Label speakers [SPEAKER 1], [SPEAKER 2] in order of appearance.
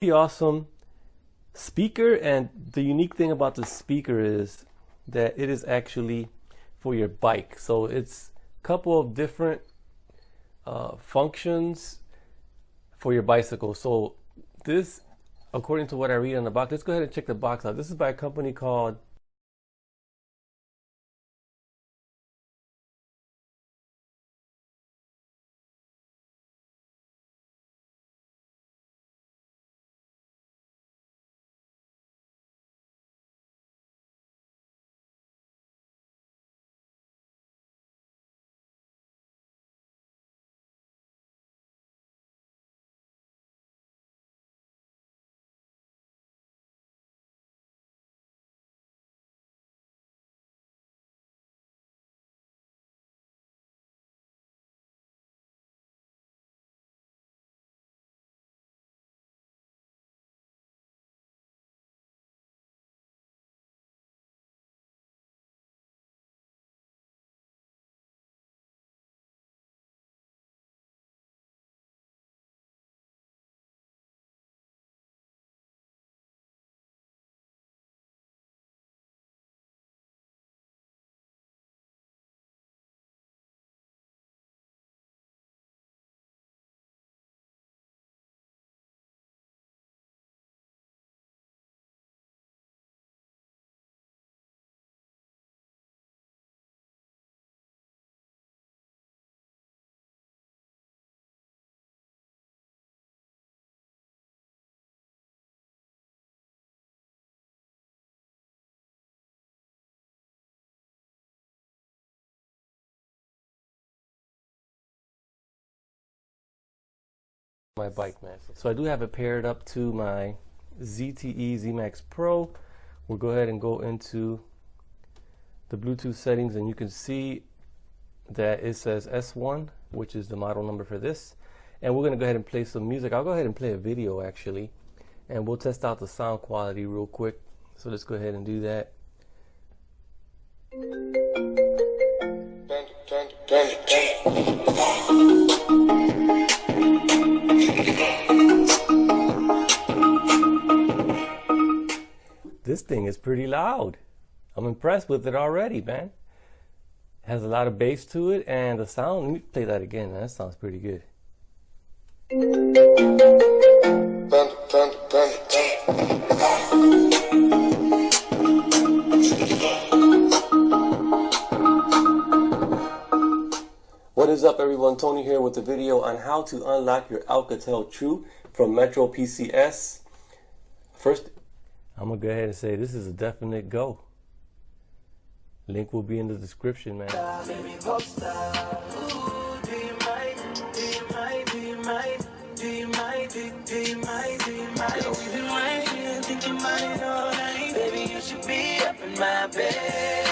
[SPEAKER 1] Pretty awesome speaker, and the unique thing about the speaker is that it is actually for your bike. So it's a couple of different functions for your bicycle. So this, according to what I read on the box, let's go ahead and check the box out. This is by a company called my bike, man. So I do have it paired up to my ZTE Z-Max Pro. We'll go ahead and go into the Bluetooth settings, and you can see that it says S1, which is the model number for this. And we're gonna go ahead and play some music. I'll go ahead and play a video actually, and we'll test out the sound quality real quick. So let's go ahead and do that. This thing is pretty loud. I'm impressed with it already, man. It has a lot of bass to it, and the sound, let me play that again. That sounds pretty good. What is up, everyone? Tony here with a video on how to unlock your Alcatel True from Metro PCS. First, I'm gonna go ahead and say this is a definite go. Link will be in the description, man. Baby, you should be up in my bed.